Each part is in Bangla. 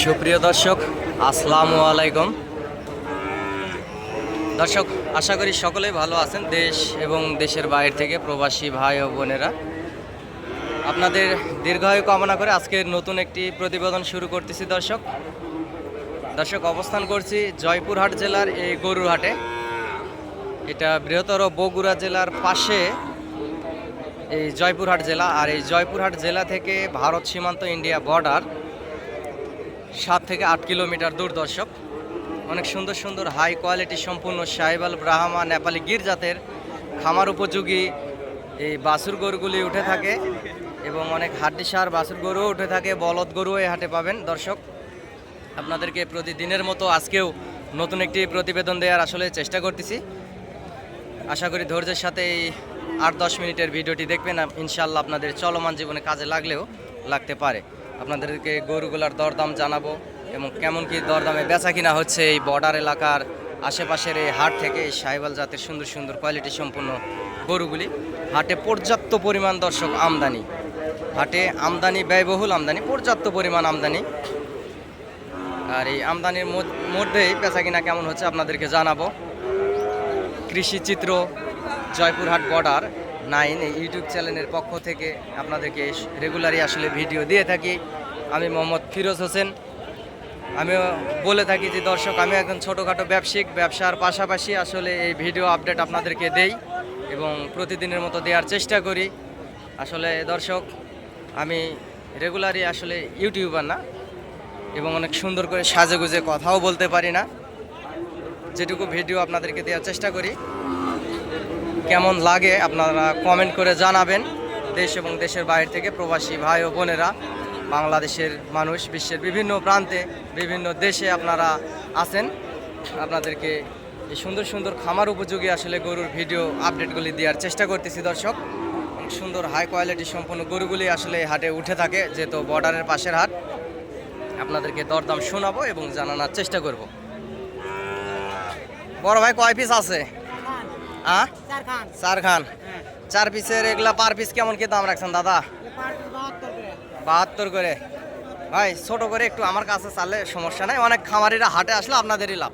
সুপ্রিয় দর্শক, আসসালামু আলাইকুম। দর্শক, আশা করি সকলেই ভালো আছেন। দেশ এবং দেশের বাইরে থেকে প্রবাসী ভাই ও বোনেরা, আপনাদের দীর্ঘায়ু কামনা করে আজকের নতুন একটি প্রতিবেদন শুরু করতেছি। দর্শক, অবস্থান করছি জয়পুরহাট জেলার এই গরুর হাটে। এটা বৃহত্তর বগুড়া জেলার পাশে এই জয়পুরহাট জেলা। আর এই জয়পুরহাট জেলা থেকে ভারত সীমান্ত ইন্ডিয়া বর্ডার 7 থেকে 8 কিলোমিটার দূর। দর্শক, অনেক সুন্দর সুন্দর হাই কোয়ালিটি সম্পূর্ণ সাহিওয়াল, ব্রাহ্মা, নেপালি গির জাতের খামার উপযোগী এই বাছুর গরুগুলি উঠে থাকে এবং অনেক হাড্ডিসার বাছুর গরুও উঠে থাকে, বলদ গরুও এই হাটে পাবেন। দর্শক, আপনাদেরকে প্রতিদিনের মতো আজকেও নতুন একটি প্রতিবেদন দেওয়ার আসলে চেষ্টা করতেছি। আশা করি ধৈর্যের সাথে এই 8-10 মিনিটের ভিডিওটি দেখবেন। ইনশাল্লাহ আপনাদের চলমান জীবনে কাজে লাগলেও লাগতে পারে। আপনাদেরকে গরুগুলার দরদাম জানাবো এবং কেমন কি দরদামে বেচা কিনা হচ্ছে এই বর্ডার এলাকার আশেপাশের এই হাট থেকে এই সাহিওয়াল জাতের সুন্দর সুন্দর কোয়ালিটি সম্পন্ন গরুগুলি। হাটে পর্যাপ্ত পরিমাণ দর্শক আমদানি, হাটে আমদানি, ব্যয়বহুল আমদানি, পর্যাপ্ত পরিমাণ আমদানি। আর এই আমদানির মধ্যেই বেচা কিনা কেমন হচ্ছে আপনাদেরকে জানাবো। কৃষি চিত্র জয়পুরহাট বর্ডার 9 এই ইউটিউব চ্যানেলের পক্ষ থেকে আপনাদেরকে রেগুলারই আসলে ভিডিও দিয়ে থাকি। আমি মোহাম্মদ ফিরোজ হোসেন। আমিও বলে থাকি যে দর্শক, আমি একজন ছোটোখাটো ব্যবসায়িক, ব্যবসার পাশাপাশি আসলে এই ভিডিও আপডেট আপনাদেরকে দেই এবং প্রতিদিনের মতো দেওয়ার চেষ্টা করি। আসলে দর্শক, আমি রেগুলারই আসলে ইউটিউবার না এবং অনেক সুন্দর করে সাজেগুজে কথাও বলতে পারি না। যেটুকু ভিডিও আপনাদেরকে দেওয়ার চেষ্টা করি, কেমন লাগে আপনারা কমেন্ট করে জানাবেন। দেশ এবং দেশের বাইরে থেকে প্রবাসী ভাই ও বোনেরা, বাংলাদেশের মানুষ, বিশ্বের বিভিন্ন প্রান্তে, বিভিন্ন দেশে আপনারা আছেন। আপনাদেরকে এই সুন্দর সুন্দর খামার উপযোগী আসলে গরুর ভিডিও আপডেটগুলি দেওয়ার চেষ্টা করতেছি। দর্শক, সুন্দর হাই কোয়ালিটি সম্পন্ন গরুগুলি আসলে হাটে উঠে থাকে, যেহেতু বর্ডারের পাশের হাট। আপনাদেরকে দরদাম শোনাবো এবং জানানোর চেষ্টা করব। বড় ভাই, কয় পিস আছে? 4 খান। 4 পিসের এগুলা পার পিস কেমন কি দাম রাখছেন দাদা? 72 করে। ভাই ছোট করে একটু আমার কাছে চালে সমস্যা নাই, অনেক খামারিরা হাটে আসলে আপনাদেরই লাভ।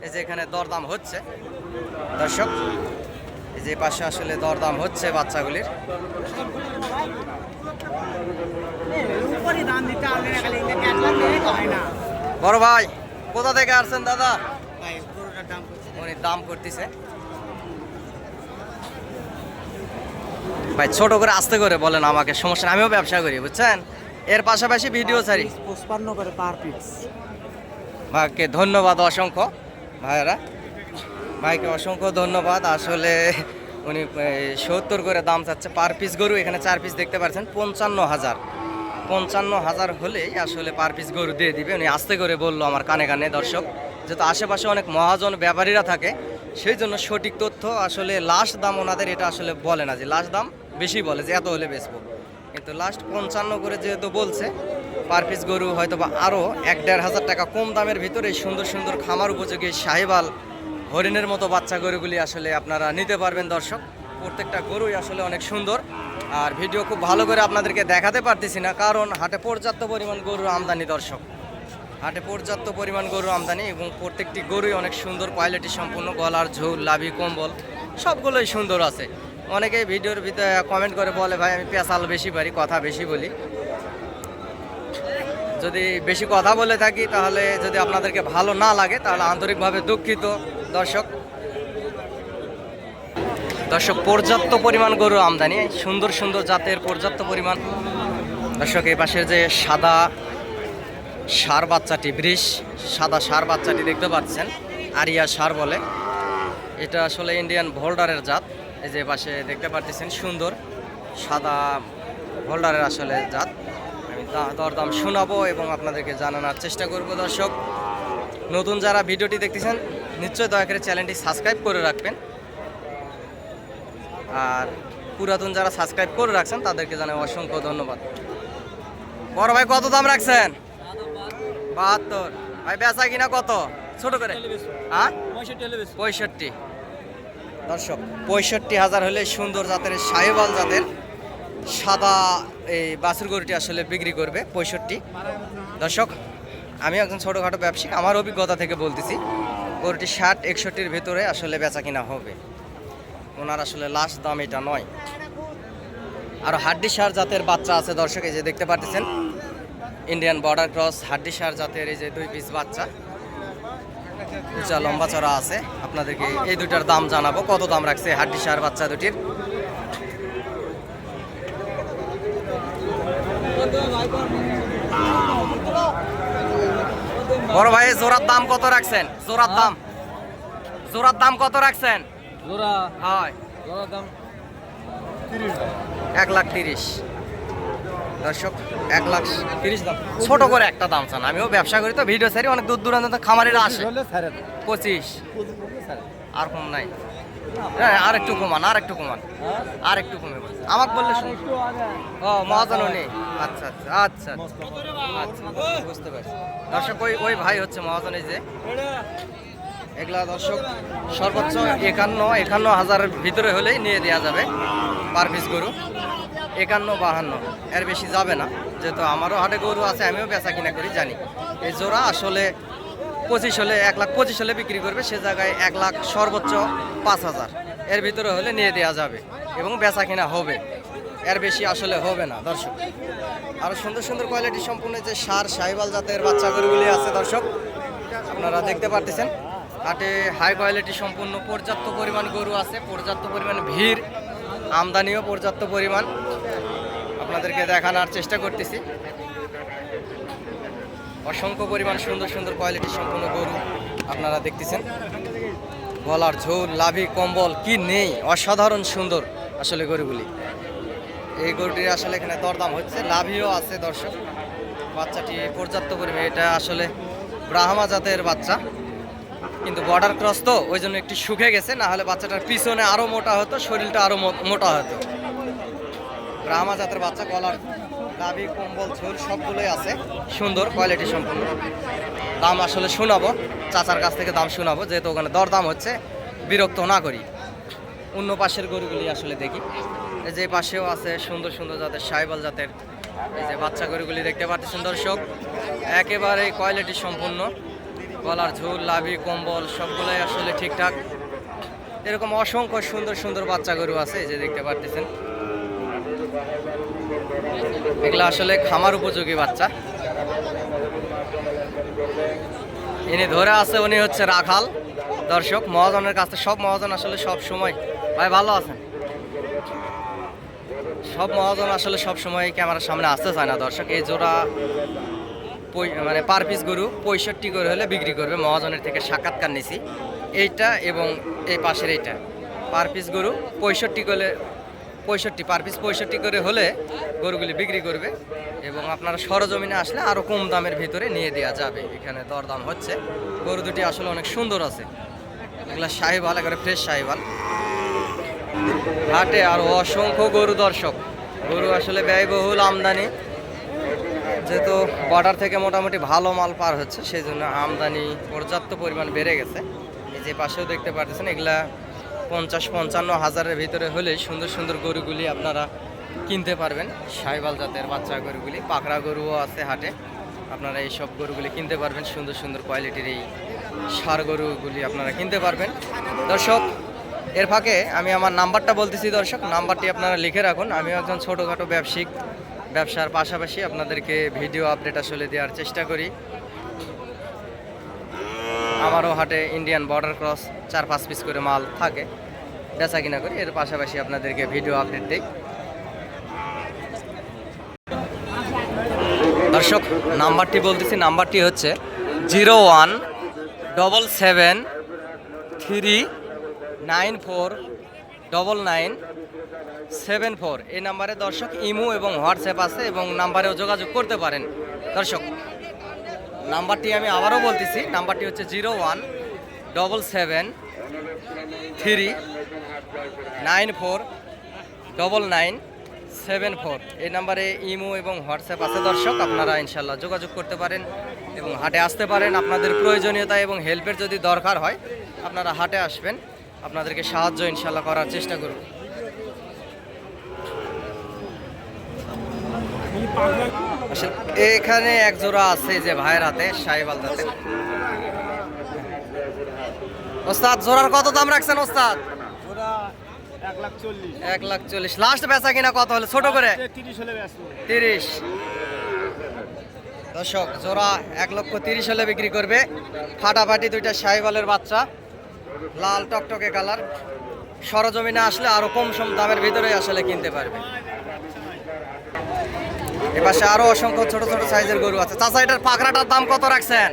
এই যে এখানে দরদাম হচ্ছে দর্শক, এই যে পাশে আসলে দরদাম হচ্ছে বাচ্চাগুলির। বড় ভাই, কোথা থেকে আসছেন দাদা? উনি দাম করতেছে। ভাই ছোট করে আস্তে করে বলেন আমাকে, সমস্যা নেই, আমিও ব্যবসা করি বুঝছেন, এর পাশাপাশি ভিডিও ছাড়ি। 55 করে পার পিস। ভাইকে ধন্যবাদ অসংখ্য, ভাইয়েরা ভাইকে অসংখ্য ধন্যবাদ। আসলে উনি 70 করে দাম চাচ্ছে পার পিস গরু। এখানে 4 পিস দেখতে পাচ্ছেন, 55,000 হলেই আসলে পার পিস গরু দিয়ে দিবে। উনি আস্তে করে বললো আমার কানে কানে। দর্শক, যেহেতু আশেপাশে অনেক মহাজন ব্যাপারীরা থাকে, সেই জন্য সঠিক তথ্য আসলে লাস্ট দাম ওনাদের এটা আসলে বলে না, যে লাস্ট দাম বেশি বলে যে এত হলে বেচবো, কিন্তু লাস্ট 55 করে যেহেতু বলছে, পার পিস গরু হয়তো বা আরও 1-1.5 টাকা কম দামের ভিতরে সুন্দর সুন্দর খামার উপযোগী সাহিওয়াল হরিণের মতো বাচ্চা গরুগুলি আসলে আপনারা নিতে পারবেন। দর্শক, প্রত্যেকটা গরুই আসলে অনেক সুন্দর। আর ভিডিও খুব ভালো করে আপনাদেরকে দেখাতে পারতেছি না, কারণ হাটে পর্যাপ্ত পরিমাণ গরুর আমদানি। দর্শক, হাটে পর্যাপ্ত পরিমাণ গরুর আমদানি এবং প্রত্যেকটি গরুই অনেক সুন্দর কোয়ালিটি সম্পূর্ণ। গলার ঝোল, লাভি, কম্বল সবগুলোই সুন্দর আছে। অনেকেই ভিডিওর ভিতরে কমেন্ট করে বলে, ভাই আমি পেঁচাল বেশি পারি, কথা বেশি বলি। যদি বেশি কথা বলে থাকি, তাহলে যদি আপনাদেরকে ভালো না লাগে, তাহলে আন্তরিকভাবে দুঃখিত। দর্শক, পর্যাপ্ত পরিমাণ গরুর আমদানি, সুন্দর সুন্দর জাতের পর্যাপ্ত পরিমাণ। দর্শক, এই পাশের যে সাদা ষাঁড় বাচ্চাটি, সাদা ষাঁড় বাচ্চাটি দেখতে পাচ্ছেন, আরিয়া ষাঁড় বলে। এটা আসলে ইন্ডিয়ান ভোল্ডারের জাত। এই যে পাশে দেখতে পাচ্ছেন সুন্দর সাদা ভোল্ডারের আসলে জাত। আমি দরদাম শোনাবো এবং আপনাদেরকে জানানোর চেষ্টা করব। দর্শক, নতুন যারা ভিডিওটি দেখতেছেন, নিশ্চয়ই দয়া করে চ্যানেলটি সাবস্ক্রাইব করে রাখবেন। আর পুরাতন যারা সাবস্ক্রাইব করে রাখছেন, তাদেরকে জানাই অসংখ্য ধন্যবাদ। বড় ভাই, কত দাম রাখছেন? 72। ভাই বেচা কিনা কত? ছোট করে 65। দর্শক, 65,000 হলে সুন্দর জাতের সাহিওয়াল জাতের সাদা এই বাছুর গরুটি আসলে বিক্রি করবে 65। দর্শক, আমি একজন ছোটোখাটো ব্যবসায়ী, আমার অভিজ্ঞতা থেকে বলতেছি গরুটি 60-61-র ভেতরে আসলে বেচা কিনা হবে। ওনার আসলে লাস্ট দাম এটা নয়। আর হাড্ডিসার জাতের বাচ্চা আছে দর্শক, এই যে দেখতে পাচ্ছেন ইন্ডিয়ান বর্ডার ক্রস হাড্ডিসার জাতের এই যে 2 পিস বাচ্চা, উঁচা লম্বা চড়া আছে। আপনাদেরকে এই দুটার দাম জানাবো, কত দাম রাখছে হাড্ডিসার বাচ্চা দুটির। বড় ভাই, জোড়ার দাম কত রাখছেন? জোড়ার দাম কত রাখছেন? জোড়া হয় জোড়া দাম 1,30,000। দর্শক, 1,30,000 দাম। ছোট করে একটা দাম চান, আমিও ব্যবসা করি তো, ভিডিও সারি অনেক দূর দূরান্ত খামারিরা আসে। 25 আর কম নাই? হ্যাঁ, আর একটু কমান, আর একটু কমান, আর একটু কমে আমাকে বললে ও মহাজন নেই। আচ্ছা আচ্ছা আচ্ছা আচ্ছা, বুঝতে পারছি। দর্শক, ওই ভাই হচ্ছে মহাজন। এই যে এগুলা দর্শক সর্বোচ্চ 51,000-51,000-এর ভিতরে হলেই নিয়ে দেওয়া যাবে পার পিস গরু। 51-52 এর বেশি যাবে না, যেহেতু আমারও হাটে গরু আছে, আমিও বেচা কিনা করি, জানি। এই জোড়া আসলে 25 হলে 1,25,000 হলে বিক্রি করবে, সে জায়গায় 1,00,000 সর্বোচ্চ 5,000 এর ভিতরে হলে নিয়ে দেওয়া যাবে এবং বেচা কিনা হবে, এর বেশি আসলে হবে না। দর্শক, আরও সুন্দর সুন্দর কোয়ালিটি সম্পূর্ণ যে সাহিওয়াল জাতের বাচ্চা গরুগুলি আছে দর্শক, আপনারা দেখতে পাচ্ছেন। হাটে হাই কোয়ালিটি সম্পূর্ণ পর্যাপ্ত পরিমাণ গরু আছে, পর্যাপ্ত পরিমাণ ভিড়, আমদানিও পর্যাপ্ত পরিমাণ। আপনাদেরকে দেখানোর চেষ্টা করতেছি। অসংখ্য পরিমাণ সুন্দর সুন্দর কোয়ালিটি সম্পূর্ণ গরু আপনারা দেখতেছেন। গলার ঝোল, লাভি, কম্বল কি নেই, অসাধারণ সুন্দর আসলে গরুগুলি। এই গরুটির আসলে এখানে দরদাম হচ্ছে, লাভিও আছে দর্শক। বাচ্চাটি পর্যাপ্ত পরিমাণে, এটা আসলে ব্রাহ্মা জাতের বাচ্চা, কিন্তু বর্ডার ক্রস তো ওই জন্য একটু শুকে গেছে, না হলে বাচ্চাটার পিছনে আরও মোটা হতো, শরীরটা আরও মোটা হতো। ব্রাহ্মা জাতের বাচ্চা, গলার লাভি, কম্বল, ঝোল সবগুলোই আছে, সুন্দর কোয়ালিটি সম্পূর্ণ। দাম আসলে শোনাবো, চাচার কাছ থেকে দাম শোনাবো, যেহেতু ওখানে দরদাম হচ্ছে, বিরক্ত না করি। অন্য পাশের গরুগুলি আসলে দেখি। এই যে পাশেও আছে সুন্দর সুন্দর জাতের সাহিওয়াল জাতের এই যে বাচ্চা গরুগুলি দেখতে পাচ্ছেন দর্শক, একেবারে কোয়ালিটি সম্পূর্ণ। গলার ঝোল, লাভি, কম্বল সবগুলোই আসলে ঠিকঠাক। এরকম অসংখ্য সুন্দর সুন্দর বাচ্চা গরু আছে, এই যে দেখতে পাচ্ছেন। এগুলো আসলে খামার উপযোগী বাচ্চা। ইনি ধরে আছে, উনি হচ্ছে রাখাল দর্শক, মহাজনের কাছে। সব মহাজন আসলে সব সময়, ভাই ভালো আছেন? সব মহাজন আসলে সব সময় ক্যামেরার সামনে আসতে চায় না দর্শক। এই জোড়া মানে পার পিস গরু 65 করে হলে বিক্রি করবে, মহাজনের থেকে সাক্ষাৎকার নিছি। এইটা এবং এই পাশের এইটা পার পিস গরু 65 করে, 65 পার পিস 65 করে হলে গরুগুলি বিক্রি করবে। এবং আপনারা সরজমিনে আসলে আরও কম দামের ভিতরে নিয়ে দেওয়া যাবে। এখানে দরদাম হচ্ছে। গরু দুটি আসলে অনেক সুন্দর আছে, এগুলো সাহিওয়াল, একেবারে ফ্রেশ সাহিওয়াল। হাটে আর অসংখ্য গরু দর্শক, গরু আসলে ব্যয়বহুল আমদানি, যেহেতু বর্ডার থেকে মোটামুটি ভালো মাল পার হচ্ছে, সেই জন্য আমদানি পর্যাপ্ত পরিমাণ বেড়ে গেছে। এই যে পাশেও দেখতে পাচ্ছেন, এগুলা 50-55 হাজারের ভিতরে হলে সুন্দর সুন্দর গরুগুলি আপনারা কিনতে পারবেন। সাহিওয়াল জাতের বাচ্চা গরুগুলি, পাকড়া গরুও আছে হাটে, আপনারা এই সব গরুগুলি কিনতে পারবেন। সুন্দর সুন্দর কোয়ালিটির এই ষাঁড় গরুগুলি আপনারা কিনতে পারবেন দর্শক। এর ফাঁকে আমি আমার নাম্বারটা বলতেছি দর্শক, নাম্বারটি আপনারা লিখে রাখুন। আমিও একজন ছোটোখাটো ব্যবসায়িক, ব্যবসার পাশাপাশি আপনাদেরকে ভিডিও আপডেট আসলে দেওয়ার চেষ্টা করি। আমারও হাটে ইন্ডিয়ান বর্ডার ক্রস 4-5 পিস করে মাল থাকে, বেচা কিনা করি, এর পাশাপাশি আপনাদেরকে ভিডিও আপডেট দিই দর্শক। নাম্বারটি বলতেছি, নাম্বারটি হচ্ছে 0177394994। এই নাম্বারে দর্শক ইমো এবং হোয়াটসঅ্যাপ আছে, এবং নাম্বারেও যোগাযোগ করতে পারেন দর্শক। নাম্বারটি আমি আবারও বলতেছি, নাম্বারটি হচ্ছে 0177394994। এই নাম্বারে ইমো এবং হোয়াটসঅ্যাপ আছে দর্শক, আপনারা ইনশাল্লাহ যোগাযোগ করতে পারেন এবং হাটে আসতে পারেন। আপনাদের প্রয়োজনীয়তা এবং হেল্পের যদি দরকার হয়, আপনারা হাটে আসবেন, আপনাদেরকে সাহায্য ইনশাল্লাহ করার চেষ্টা করব। আসলে এখানে এক জোড়া আছে যে ভাইয়ের হাতে শাহিওয়াল দাঁতে। ওস্তাদ জোড়ার কত দাম রাখছেন ওস্তাদ? 1,40,000 লাস্ট বেচা কিনা কত হলে ছোট করে? 30। দর্শক জোড়া 1,30,000 হলে বিক্রি করবে। ফাটাফাটি দুইটা শাহিওয়ালের বাচ্চা, লাল টকটকে কালার। সরজমিনে আসলে আরো কম সম দামের ভিতরে আসলে কিনতে পারবে। এপাশে আরো অসংখ্য ছোট ছোট সাইজের গরু আছে। চাচা এটার পাকড়াটার দাম কত রাখছেন?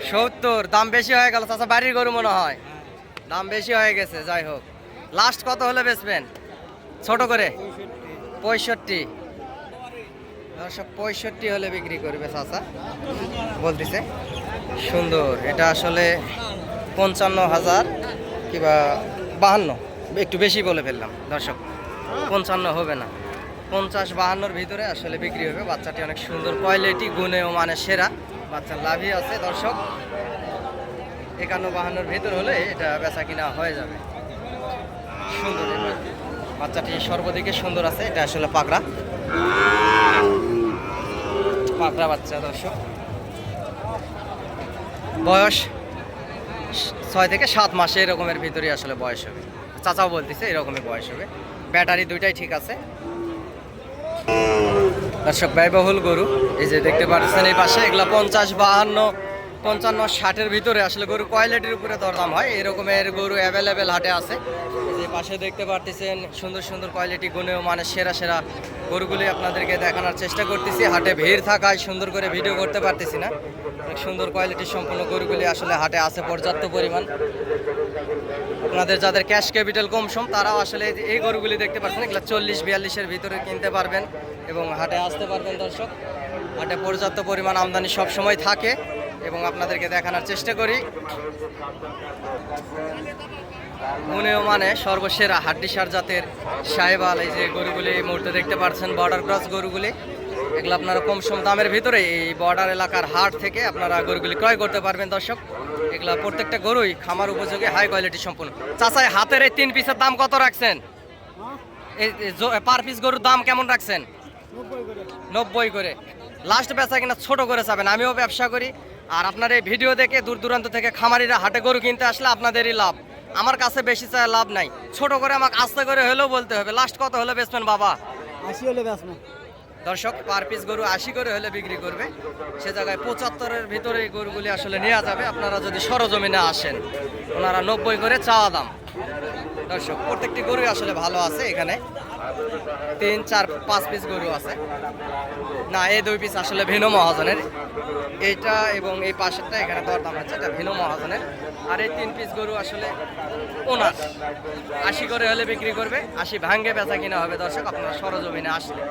70। দাম বেশি হয়ে গেল চাচা, বাড়ির গরু মনে হয়, দাম বেশি হয়ে গেছে। যাই হোক, লাস্ট কত হলে বেচবেন ছোট করে? 65। দর্শক 65 হলে বিক্রি করবে চাচা বলতেছে। সুন্দর, এটা আসলে 55,000 কিংবা 52, একটু বেশি বলে ফেললাম দর্শক। 55 হবে না, 50-52 ভিতরে আসলে বিক্রি হবে। বাচ্চাটি অনেক সুন্দর, কোয়ালিটি গুণেও মানে সেরা, বাচ্চার লাভই আছে দর্শক। 51-52 ভিতর হলে এটা বেচা কিনা হয়ে যাবে। সুন্দর বাচ্চাটি, সর্বদিকে সুন্দর আছে। এটা আসলে পাকড়া বাচ্চা দর্শক। বয়স 6 থেকে 7 মাসে এরকমের ভিতরে আসলে বয়স হবে। চাচাও বলতেছে এরকমই বয়স হবে। ব্যাটারি দুইটাই ঠিক আছে দর্শক। ব্যয়বহুল গরু এই যে দেখতে পাচ্ছেন এই পাশে, এগুলা 50-52, 55-60-এর ভিতরে আসলে গরু কোয়ালিটির উপরে দরদাম হয়। এরকমের গরু অ্যাভেলেবেল হাটে আছে। যে পাশে দেখতে পাচ্ছেন সুন্দর সুন্দর কোয়ালিটি গুণেও মানে সেরা সেরা গরুগুলি আপনাদেরকে দেখানোর চেষ্টা করতেছি। হাটে ভিড় থাকায় সুন্দর করে ভিডিও করতে পারতেছি না। অনেক সুন্দর কোয়ালিটির সম্পূর্ণ গরুগুলি আসলে হাটে আছে পর্যাপ্ত পরিমাণ। আপনাদের যাদের ক্যাশ ক্যাপিটাল কম সম তারাও আসলে এই গরুগুলি দেখতে পাচ্ছেন, এগুলো 40-42-এর ভিতরে কিনতে পারবেন এবং হাটে আসতে পারবেন দর্শক। হাটে পর্যাপ্ত পরিমাণ আমদানি সব সময় থাকে এবং আপনাদেরকে দেখানোর চেষ্টা করি। মনেও মানে সর্বসেরা হাড্ডিসার জাতের শাহিওয়াল এই যে গরুগুলি এই মুহূর্তে দেখতে পাচ্ছেন, বর্ডার ক্রস গরুগুলি। এগুলো আপনারা কম সম দামের ভিতরে এই বর্ডার এলাকার হাট থেকে আপনারা গরুগুলি ক্রয় করতে পারবেন দর্শক। এগুলা প্রত্যেকটা গরুই খামার উপযোগী, হাই কোয়ালিটি সম্পূর্ণ। চাচা হাতের এই 3 পিসের দাম কত রাখছেন? এই পার পিস গরুর দাম কেমন রাখছেন? 90 করে। লাস্ট বেচা কিনা ছোট করে চাবেন। আমিও ব্যবসা করি, আর আপনার এই ভিডিও দেখে দূর দূরান্ত থেকে খামারিরা হাটে গরু কিনতে আসলে আপনাদেরই লাভ। আমার কাছে বেশি চায় লাভ নাই, ছোট করে আমাকে আস্তে করে হলেও বলতে হবে। লাস্ট কত হলে বেচবেন বাবা? 80 হলে বেচবেন দর্শক। পার পিস গরু 80 করে হলে বিক্রি করবে। সে জায়গায় 75-এর ভিতরে এই গরুগুলি আসলে নেওয়া যাবে আপনারা যদি সরজমিনে আসেন। ওনারা 90 করে চাওয়া দাম দর্শক। প্রত্যেকটি গরুই আসলে ভালো আছে। এখানে 3-4-5 পিস গরু আছে না, এই 2 পিস আসলে ভিন্ন মহাজনের, এইটা এবং এই পাশেরটা এখানে দরদাম হচ্ছে, এটা ভিন্ন মহাজনের। আর এই 3 পিস গরু আসলে ওনার 80 করে হলে বিক্রি করবে। 80 ভাঙ্গে বেচা কিনা হবে দর্শক আপনারা সরজমিনে আসলে।